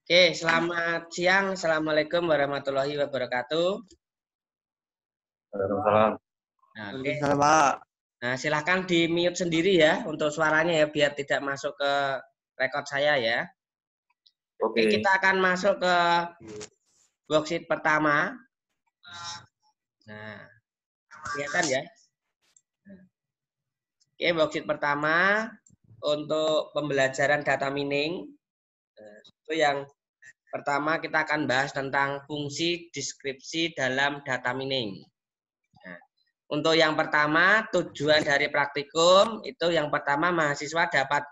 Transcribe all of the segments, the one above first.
Oke, selamat siang. Assalamualaikum warahmatullahi wabarakatuh. Waalaikumsalam. Oke. Nah, silakan di-mute sendiri ya untuk suaranya ya, biar tidak masuk ke rekod saya ya. Oke, kita akan masuk ke worksheet pertama. Nah, kelihatan ya. Oke, worksheet pertama untuk pembelajaran data mining. Itu yang pertama kita akan bahas tentang fungsi deskripsi dalam data mining. Nah, untuk yang pertama, tujuan dari praktikum itu yang pertama mahasiswa dapat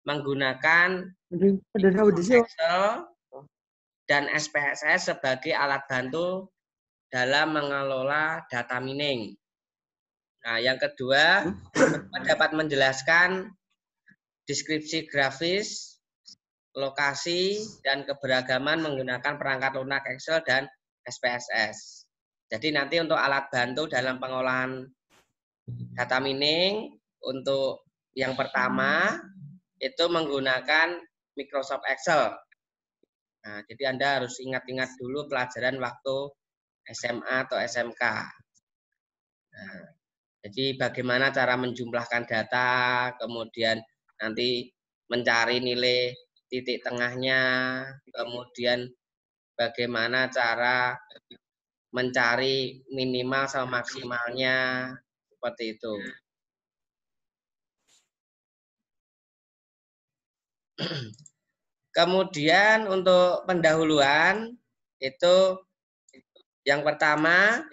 menggunakan Excel dan SPSS sebagai alat bantu dalam mengelola data mining. Nah, yang kedua, dapat menjelaskan deskripsi grafis, lokasi, dan keberagaman menggunakan perangkat lunak Excel dan SPSS. Jadi nanti untuk alat bantu dalam pengolahan data mining, untuk yang pertama itu menggunakan Microsoft Excel. Nah, jadi Anda harus ingat-ingat dulu pelajaran waktu SMA atau SMK. Nah, jadi bagaimana cara menjumlahkan data, kemudian nanti mencari nilai titik tengahnya, kemudian bagaimana cara mencari minimal sama maksimalnya, seperti itu. Kemudian untuk pendahuluan itu yang pertama,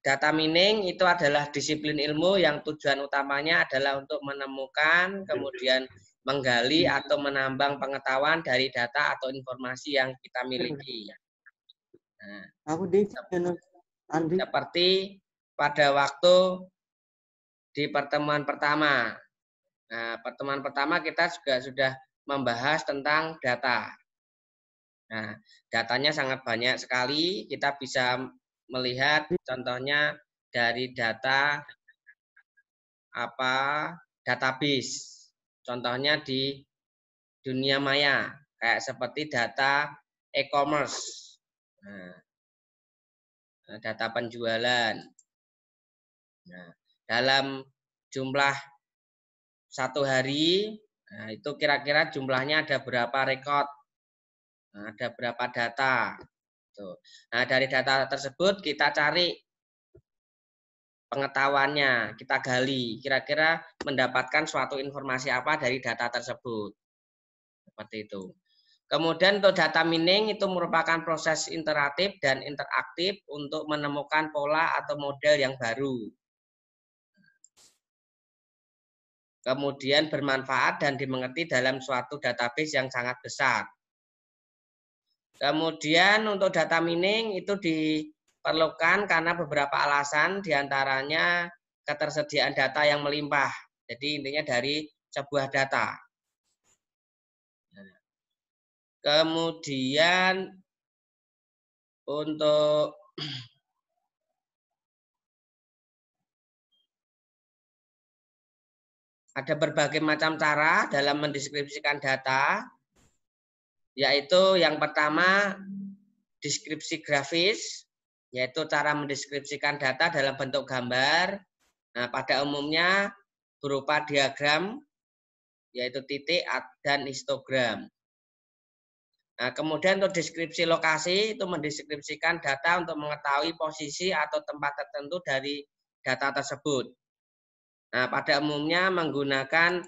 data mining itu adalah disiplin ilmu yang tujuan utamanya adalah untuk menemukan, kemudian menggali atau menambang pengetahuan dari data atau informasi yang kita miliki. Nah, seperti pada waktu di pertemuan pertama. Nah, pertemuan pertama kita juga sudah membahas tentang data. Nah, datanya sangat banyak sekali. Kita bisa melihat contohnya dari data database. Contohnya di dunia maya, kayak seperti data e-commerce. Nah, data penjualan. Nah, dalam jumlah satu hari, nah itu kira-kira jumlahnya ada berapa rekod, nah, ada berapa data. Tuh. Nah, dari data tersebut kita cari pengetahuannya, kita gali, kira-kira mendapatkan suatu informasi apa dari data tersebut. Seperti itu. Kemudian untuk data mining itu merupakan proses iteratif dan interaktif untuk menemukan pola atau model yang baru. Kemudian bermanfaat dan dimengerti dalam suatu database yang sangat besar. Kemudian untuk data mining itu diperlukan karena beberapa alasan, diantaranya ketersediaan data yang melimpah. Jadi intinya dari sebuah data. Kemudian untuk ada berbagai macam cara dalam mendeskripsikan data, yaitu yang pertama deskripsi grafis, yaitu cara mendeskripsikan data dalam bentuk gambar. Nah, pada umumnya berupa diagram, yaitu titik dan histogram. Nah, kemudian untuk deskripsi lokasi itu mendeskripsikan data untuk mengetahui posisi atau tempat tertentu dari data tersebut. Nah, pada umumnya menggunakan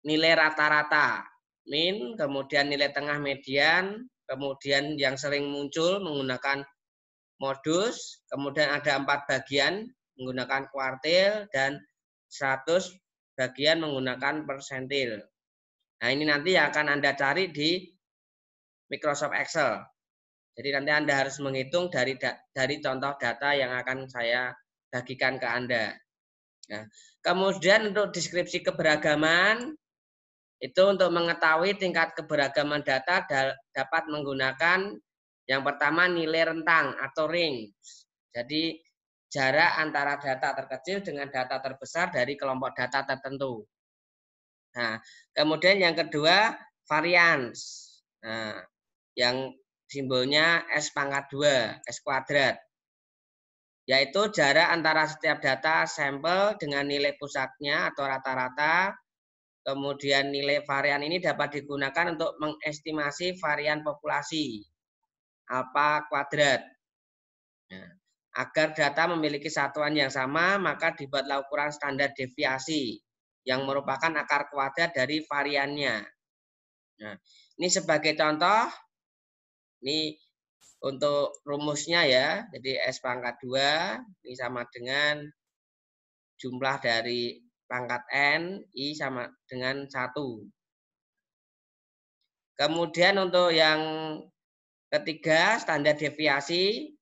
nilai rata-rata, min, kemudian nilai tengah median, kemudian yang sering muncul menggunakan modus, kemudian ada 4 bagian menggunakan kuartil, dan 100 bagian menggunakan persentil. Nah, ini nanti akan Anda cari di Microsoft Excel. Jadi nanti Anda harus menghitung dari contoh data yang akan saya bagikan ke Anda. Nah, kemudian untuk deskripsi keberagaman, itu untuk mengetahui tingkat keberagaman data dapat menggunakan yang pertama nilai rentang atau range. Jadi jarak antara data terkecil dengan data terbesar dari kelompok data tertentu. Nah, kemudian yang kedua, varians. Nah, yang simbolnya S pangkat 2, S kuadrat. Yaitu jarak antara setiap data sampel dengan nilai pusatnya atau rata-rata. Kemudian nilai varian ini dapat digunakan untuk mengestimasi varian populasi alfa kuadrat. Nah, agar data memiliki satuan yang sama, maka dibuatlah ukuran standar deviasi yang merupakan akar kuadrat dari variannya. Nah, ini sebagai contoh, ini untuk rumusnya ya, jadi S pangkat 2 ini sama dengan jumlah dari pangkat N, I sama dengan 1. Kemudian untuk yang ketiga, standar deviasi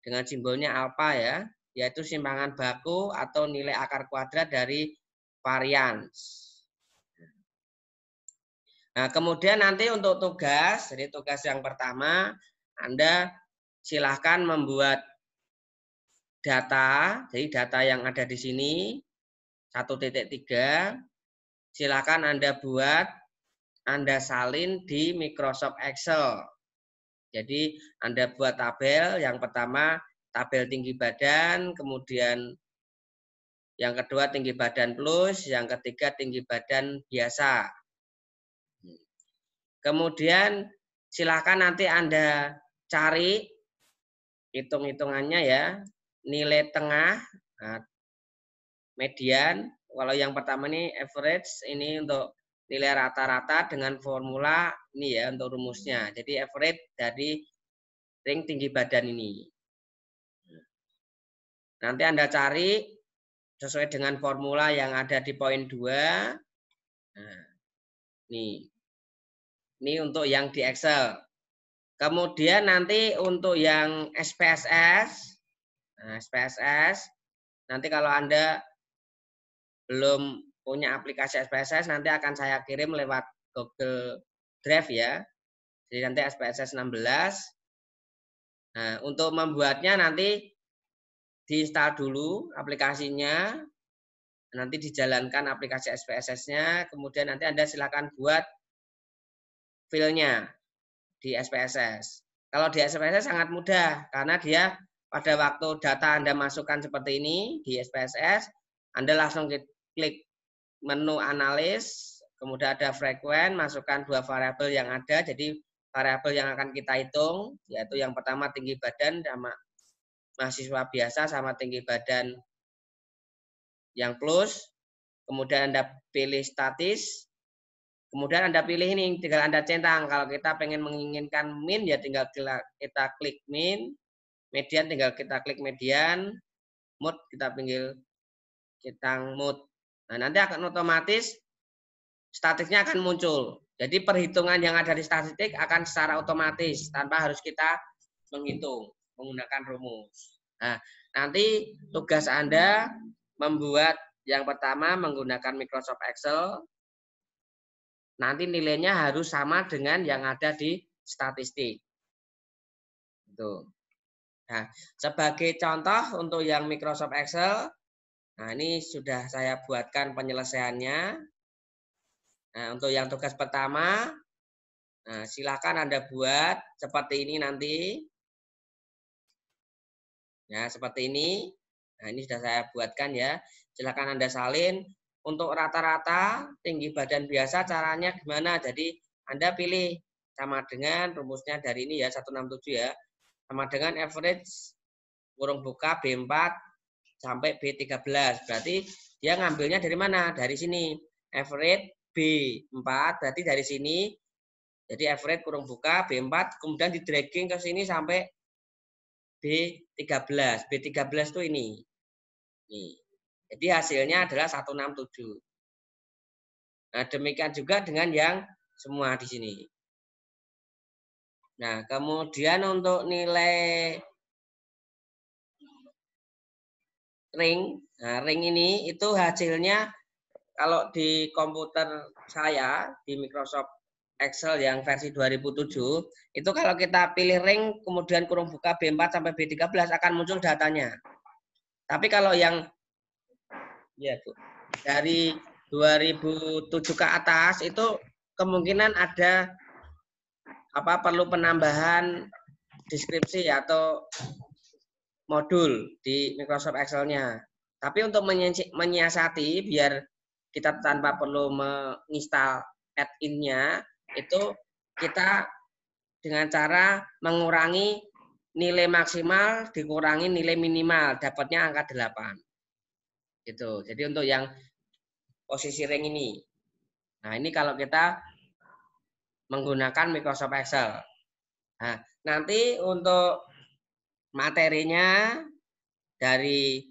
dengan simbolnya alfa ya, yaitu simpangan baku atau nilai akar kuadrat dari varians. Nah, kemudian nanti untuk tugas, jadi tugas yang pertama, Anda silahkan membuat data, jadi data yang ada di sini, 1.3, silahkan Anda buat, Anda salin di Microsoft Excel. Jadi Anda buat tabel, yang pertama tabel tinggi badan, kemudian yang kedua tinggi badan plus, yang ketiga tinggi badan biasa. Kemudian silakan nanti Anda cari hitung-hitungannya ya, nilai tengah, median. Kalau yang pertama ini average, ini untuk nilai rata-rata dengan formula ini ya untuk rumusnya. Jadi average dari ring tinggi badan ini. Nanti Anda cari sesuai dengan formula yang ada di poin 2. Nah, ini untuk yang di Excel. Kemudian nanti untuk yang SPSS, nah, SPSS, nanti kalau Anda belum punya aplikasi SPSS, nanti akan saya kirim lewat Google Drive ya. Jadi nanti SPSS 16. Nah, untuk membuatnya nanti diinstal dulu aplikasinya, nanti dijalankan aplikasi SPSS-nya, kemudian nanti Anda silakan buat filenya di SPSS. Kalau di SPSS sangat mudah, karena dia pada waktu data Anda masukkan seperti ini di SPSS, Anda langsung klik menu analis, kemudian ada frekuen, masukkan 2 variabel yang ada, jadi variabel yang akan kita hitung, yaitu yang pertama tinggi badan sama mahasiswa biasa sama tinggi badan yang plus, kemudian Anda pilih statis, kemudian Anda pilih ini, tinggal Anda centang. Kalau kita pengen menginginkan min, ya tinggal kita klik min, median tinggal kita klik median, mood kita pinggil centang mood. Nah, nanti akan otomatis statistiknya akan muncul. Jadi perhitungan yang ada di statistik akan secara otomatis, tanpa harus kita menghitung, menggunakan rumus. Nah, nanti tugas Anda membuat yang pertama menggunakan Microsoft Excel, nanti nilainya harus sama dengan yang ada di statistik. Itu. Nah, sebagai contoh untuk yang Microsoft Excel, nah ini sudah saya buatkan penyelesaiannya. Nah, untuk yang tugas pertama, nah, silakan Anda buat seperti ini nanti. Ya, seperti ini. Nah, ini sudah saya buatkan ya. Silakan Anda salin. Untuk rata-rata tinggi badan biasa caranya gimana? Jadi Anda pilih sama dengan rumusnya dari ini ya, 167 ya. Sama dengan average kurung buka B4 sampai B13. Berarti dia ngambilnya dari mana? Dari sini. Average B4 berarti dari sini. Jadi average kurung buka B4 kemudian di dragging ke sini sampai B13. B13 itu ini. Nih. Jadi hasilnya adalah 167. Nah, demikian juga dengan yang semua di sini. Nah, kemudian untuk nilai ring, nah, ring ini itu hasilnya kalau di komputer saya di Microsoft Excel yang versi 2007, itu kalau kita pilih ring, kemudian kurung buka B4 sampai B13 akan muncul datanya. Tapi kalau yang ya Bu, dari 2007 ke atas itu kemungkinan ada perlu penambahan deskripsi atau modul di Microsoft Excel-nya. Tapi untuk menyiasati biar kita tanpa perlu menginstal add-in-nya, itu kita dengan cara mengurangi nilai maksimal dikurangi nilai minimal, dapatnya angka 8. Gitu. Jadi untuk yang posisi ring ini. Nah, ini kalau kita menggunakan Microsoft Excel. Nah, nanti untuk materinya dari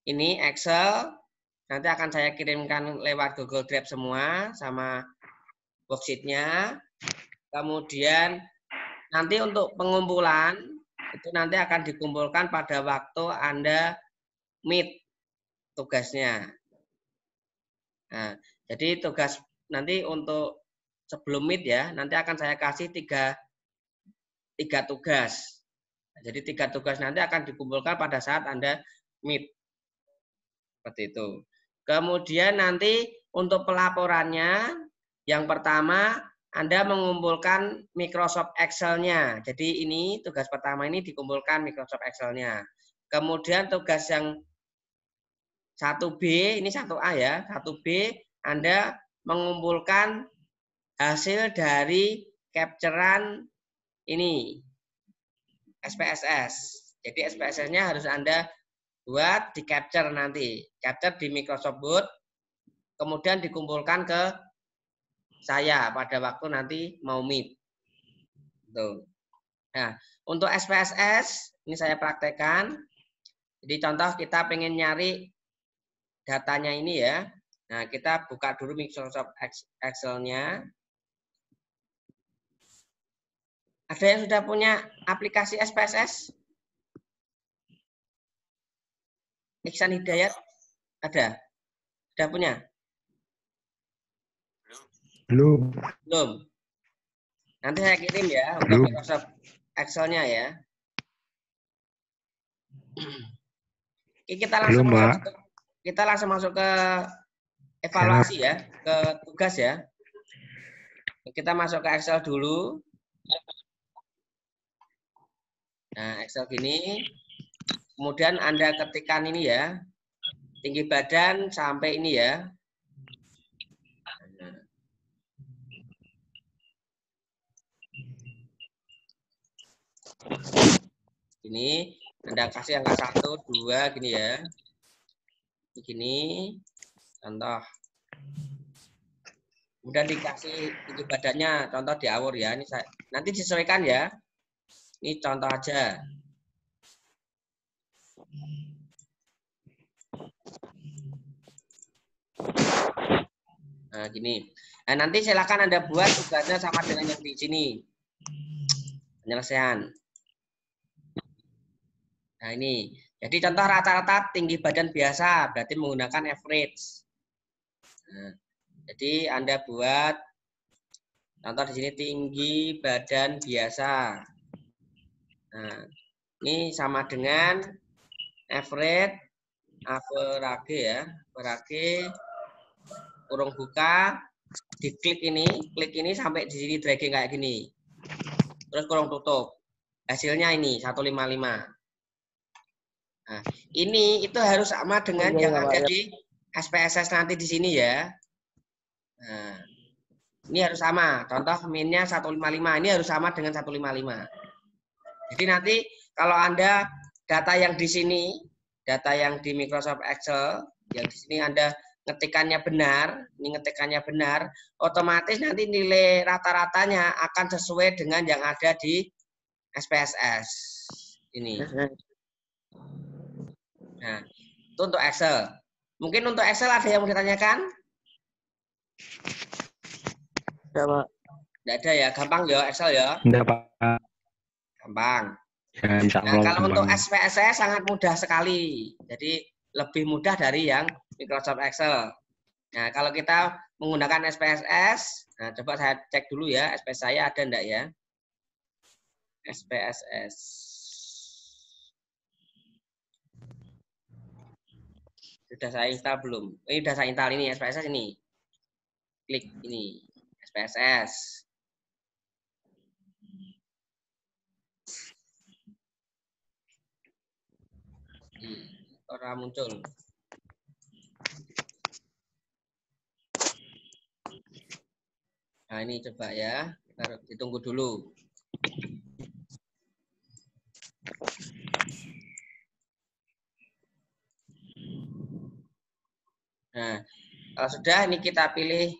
ini Excel nanti akan saya kirimkan lewat Google Drive semua sama worksheet-nya. Kemudian nanti untuk pengumpulan itu nanti akan dikumpulkan pada waktu Anda meet tugasnya. Nah, jadi tugas nanti untuk sebelum meet ya, nanti akan saya kasih tiga tugas. Jadi 3 tugas nanti akan dikumpulkan pada saat Anda meet. Seperti itu. Kemudian nanti untuk pelaporannya, yang pertama Anda mengumpulkan Microsoft Excel-nya. Jadi ini tugas pertama ini dikumpulkan Microsoft Excel-nya. Kemudian tugas yang 1B, ini 1A ya, 1B Anda mengumpulkan hasil dari capture-an ini SPSS. Jadi SPSS-nya harus Anda buat di capture nanti. Capture di Microsoft Word, kemudian dikumpulkan ke saya pada waktu nanti mau meet. Tuh. Nah, untuk SPSS, ini saya praktekkan. Jadi contoh kita pengen nyari datanya ini ya. Nah, kita buka dulu Microsoft Excel-nya. Ada yang sudah punya aplikasi SPSS? Iksan Hidayat? Ada? Sudah punya? Belum. Belum. Nanti saya kirim ya untuk Microsoft Excel-nya ya. Kita langsung masuk ke evaluasi ya, ke tugas ya. Kita masuk ke Excel dulu. Nah, Excel gini. Kemudian Anda ketikkan ini ya. Tinggi badan sampai ini ya. Ini Anda kasih angka 1, 2 gini ya. Begini. Contoh. Kemudian dikasih tinggi badannya, contoh di awur ya. Ini saya, nanti disesuaikan ya. Ini contoh aja. Nah, gini. Nah, nanti silakan Anda buat tugasnya sama dengan yang di sini. Penyelesaian. Nah, ini. Jadi contoh rata-rata tinggi badan biasa, berarti menggunakan average. Nah, jadi Anda buat contoh di sini tinggi badan biasa. Nah, ini sama dengan average ya, average kurung buka, diklik ini, klik ini sampai di sini dragging kayak gini. Terus kurung tutup. Hasilnya ini 155. Nah, ini itu harus sama dengan yang ada di SPSS nanti di sini ya. Nah, ini harus sama. Contoh min-nya 155, ini harus sama dengan 155. Jadi nanti kalau Anda data yang di sini, data yang di Microsoft Excel, yang di sini Anda ngetikannya benar, ini ngetikannya benar, otomatis nanti nilai rata-ratanya akan sesuai dengan yang ada di SPSS. Ini. Nah, itu untuk Excel. Mungkin untuk Excel ada yang mau ditanyakan? Tidak, Pak. Tidak ada ya, gampang ya Excel ya? Tidak, Pak. Gampang. Ya, insya Allah Nah, kalau gampang. untuk SPSS sangat mudah sekali. Jadi lebih mudah dari yang Microsoft Excel. Nah, kalau kita menggunakan SPSS, nah coba saya cek dulu ya, SPSS saya ada enggak ya? SPSS. Sudah saya install belum? Ini sudah saya install ini SPSS ini. Klik ini SPSS. Orang muncul. Nah, ini coba ya. Kita ditunggu dulu. Nah, kalau sudah ini kita pilih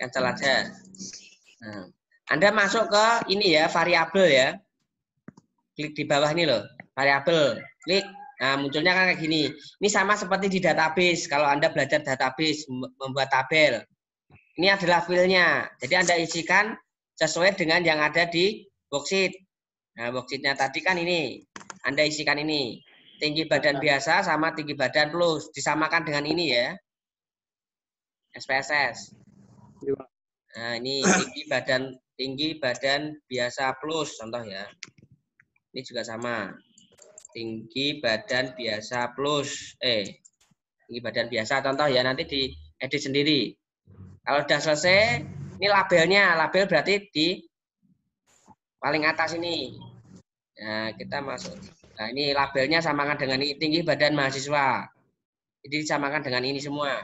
cancel aja. Nah, Anda masuk ke ini ya, variabel ya. Klik di bawah ini loh, variabel. Klik. Nah, munculnya kan kayak gini. Ini sama seperti di database. Kalau Anda belajar database, membuat tabel. Ini adalah filenya. Jadi Anda isikan sesuai dengan yang ada di worksheet. Nah, worksheetnya tadi kan ini. Anda isikan ini. Tinggi badan biasa sama tinggi badan plus. Disamakan dengan ini ya. SPSS. Nah, ini tinggi badan biasa plus contoh ya. Ini juga sama. Tinggi badan biasa plus tinggi badan biasa contoh ya, nanti diedit sendiri. Kalau sudah selesai, ini labelnya. Label berarti di paling atas ini. Nah, kita masuk. Nah, ini labelnya samakan dengan ini, tinggi badan mahasiswa. Jadi disamakan dengan ini semua.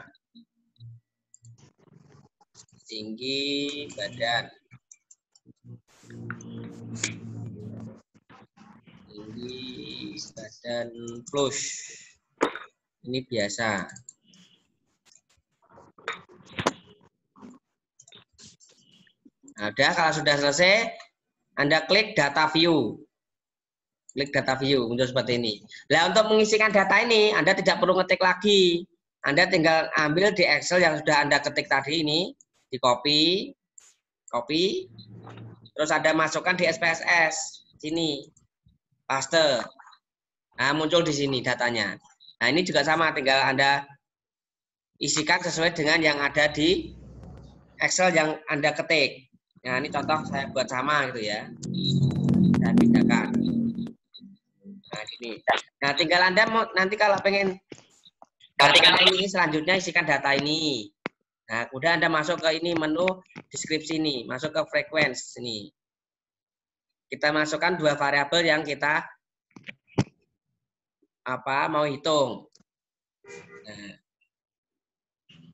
Tinggi badan. Tinggi badan plus. Ini biasa. Nah, udah, kalau sudah selesai, Anda klik data view. Klik data view, muncul seperti ini. Nah, untuk mengisikan data ini, Anda tidak perlu ngetik lagi. Anda tinggal ambil di Excel yang sudah Anda ketik tadi ini, di copy, terus Anda masukkan di SPSS, sini, paste. Nah, muncul di sini datanya. Nah, ini juga sama, tinggal Anda isikan sesuai dengan yang ada di Excel yang Anda ketik. Nah, ini contoh saya buat sama gitu ya. Saya pindahkan. Nah, gini. Nah, tinggal Anda nanti kalau pengen ini selanjutnya isikan data ini. Nah, kemudian Anda masuk ke ini menu deskripsi ini, masuk ke frequency ini. Kita masukkan dua variabel yang kita mau hitung. Nah,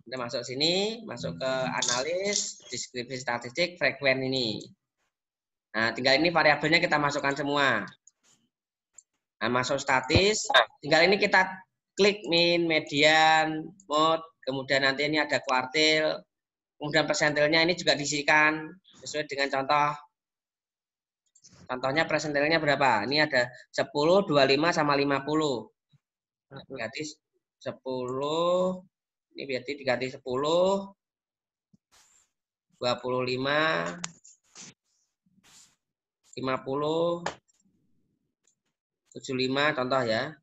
Anda masuk sini, masuk ke analis, deskripsi statistik, frekuensi ini. Nah, tinggal ini variabelnya kita masukkan semua. Nah, masuk statis, tinggal ini kita klik min, median, mode, kemudian nanti ini ada kuartil, kemudian persentilnya ini juga diisikan sesuai dengan contoh. Contohnya persentilnya berapa? Ini ada 10, 25, sama 50. Berarti 10, ini berarti diganti 10, 25, 50, 75 contoh ya.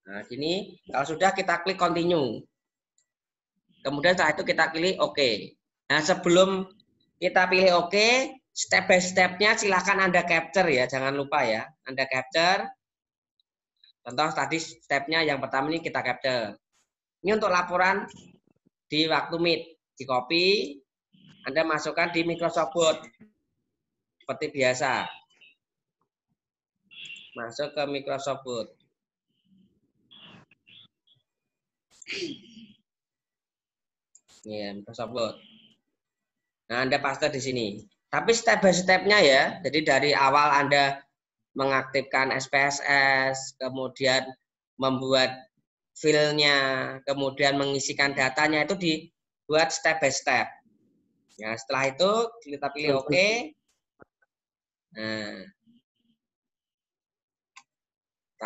Nah, gini, kalau sudah kita klik continue. Kemudian setelah itu kita pilih OK. Nah, sebelum kita pilih OK, step by step-nya silahkan Anda capture ya, jangan lupa ya. Anda capture. Contoh tadi step-nya yang pertama ini kita capture. Ini untuk laporan di waktu Meet. Di copy, Anda masukkan di Microsoft Word. Seperti biasa. Masuk ke Microsoft Word. Ini Microsoft Word. Nah, Anda paste di sini. Tapi step by step-nya ya. Jadi dari awal Anda mengaktifkan SPSS, kemudian membuat filenya, kemudian mengisikan datanya itu dibuat step by step. Ya, setelah itu kita pilih OK. Nah,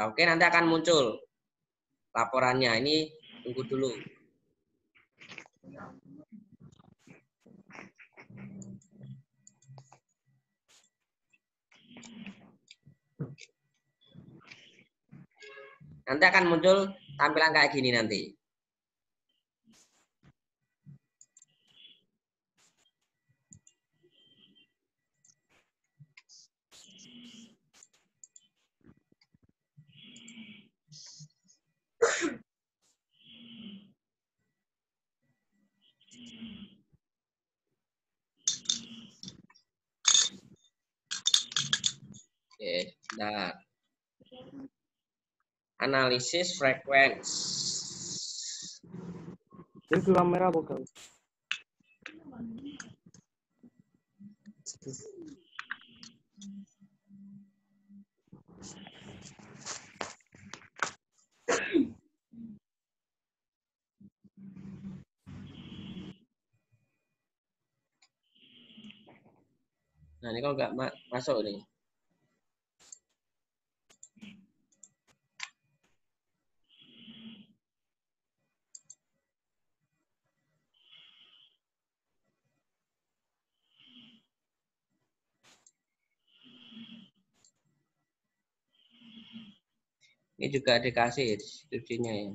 oke, nanti akan muncul laporannya. Ini tunggu dulu. Nanti akan muncul tampilan kayak gini nanti. Nah, analisis frekuensi. Ini kamera apa kau? Nah, ini kok nggak masuk nih. Ini juga dikasih deskripsinya ya.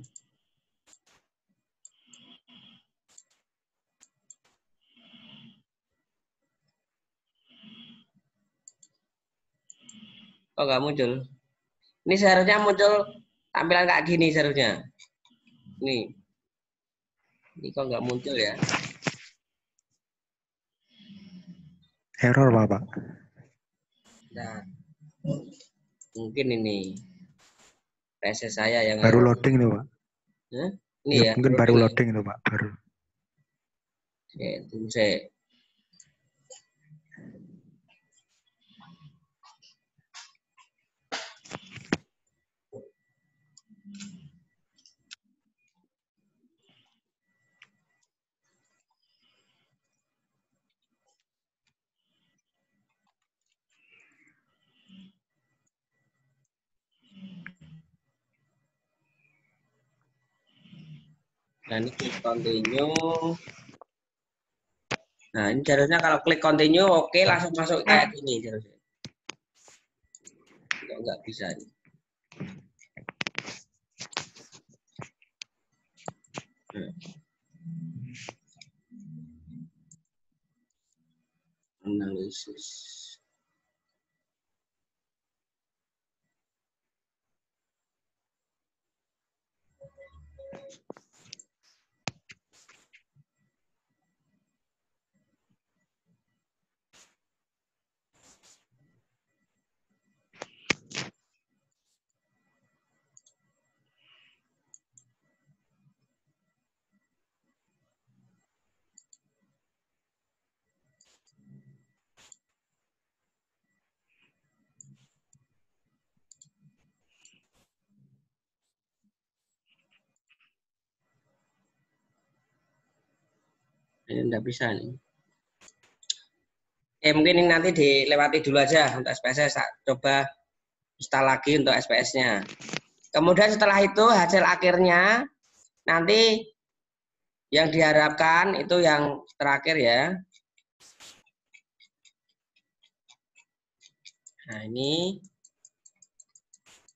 Kok nggak muncul? Ini seharusnya muncul tampilan kayak gini seharusnya. Nih. Ini kok nggak muncul ya? Error Pak. Nah, mungkin ini PC saya yang Baru error. loading itu Pak. Hah? Ini Ya, ya. mungkin baru Ya? loading itu Pak, baru. Oke, tunggu saya. Nah, ini klik continue. Nah, ini seharusnya kalau klik continue, oke, langsung masuk kayak gini seharusnya. Nggak bisa nih. Analisis. Ini enggak bisa nih. Mungkin ini nanti dilewati dulu aja untuk SPS. Coba install lagi untuk SPS-nya. Kemudian setelah itu hasil akhirnya nanti yang diharapkan itu yang terakhir ya. Nah, ini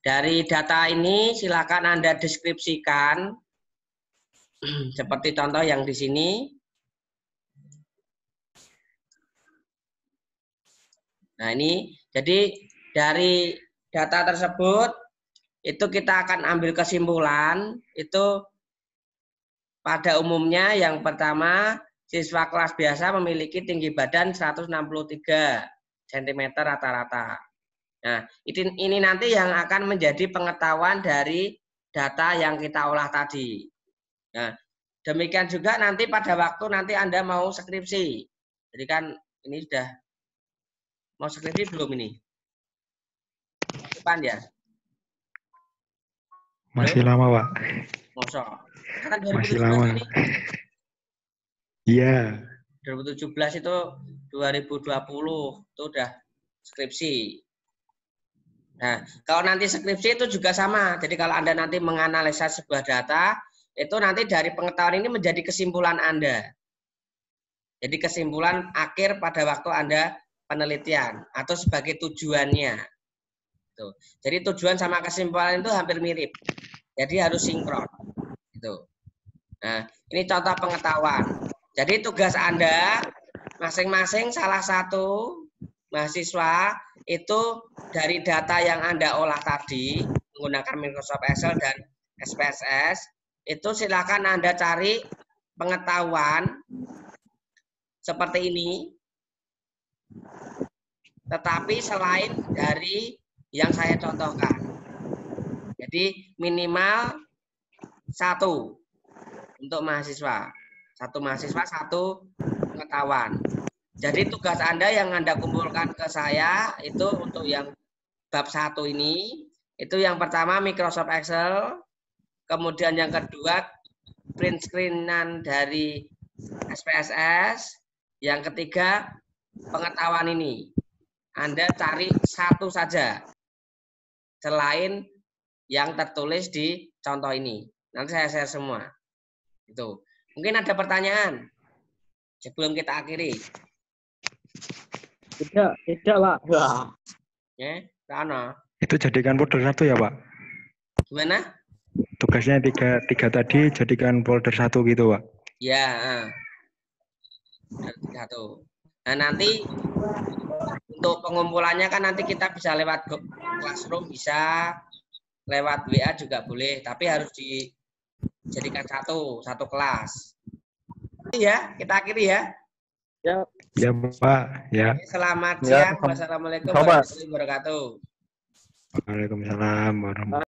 dari data ini silakan Anda deskripsikan seperti contoh yang di sini. Nah, ini jadi dari data tersebut itu kita akan ambil kesimpulan itu pada umumnya yang pertama siswa kelas biasa memiliki tinggi badan 163 cm rata-rata. Nah, ini nanti yang akan menjadi pengetahuan dari data yang kita olah tadi. Nah, demikian juga nanti pada waktu nanti Anda mau skripsi. Jadi kan ini sudah mau skripsi belum ini? Depan ya? Masih lama Pak. Mosok. Kan Masih 2017 lama. ini. Iya. 2017 itu 2020 itu udah skripsi. Nah, kalau nanti skripsi itu juga sama. Jadi kalau Anda nanti menganalisa sebuah data, itu nanti dari pengetahuan ini menjadi kesimpulan Anda. Jadi kesimpulan akhir pada waktu Anda penelitian atau sebagai tujuannya. Tuh. Jadi tujuan sama kesimpulan itu hampir mirip. Jadi harus sinkron. Gitu. Nah, ini contoh pengetahuan. Jadi tugas Anda masing-masing salah satu mahasiswa itu dari data yang Anda olah tadi menggunakan Microsoft Excel dan SPSS itu silakan Anda cari pengetahuan seperti ini. Tetapi selain dari yang saya contohkan. Jadi minimal 1 untuk mahasiswa. 1 mahasiswa, 1 pengetahuan. Jadi tugas Anda yang Anda kumpulkan ke saya itu untuk yang bab 1 ini, itu yang pertama Microsoft Excel, kemudian yang kedua print screen-an dari SPSS, yang ketiga pengetahuan ini. Anda cari 1 saja selain yang tertulis di contoh ini. Nanti saya share semua. Itu. Mungkin ada pertanyaan sebelum kita akhiri. Tidak, Pak. Wah. Ya, Rano. Itu jadikan folder 1 ya, Pak? Gimana? Tugasnya tiga tadi jadikan folder 1 gitu, Pak? Ya. 1. Nah, nanti untuk pengumpulannya kan nanti kita bisa lewat Classroom, bisa lewat WA juga boleh, tapi harus dijadikan satu kelas. Ya, kita akhiri ya. Ya. Ya, Pak. Ya. Selamat Ya. siang. Wassalamualaikum Sama. warahmatullahi wabarakatuh. Waalaikumsalam warahmatullahi wabarakatuh.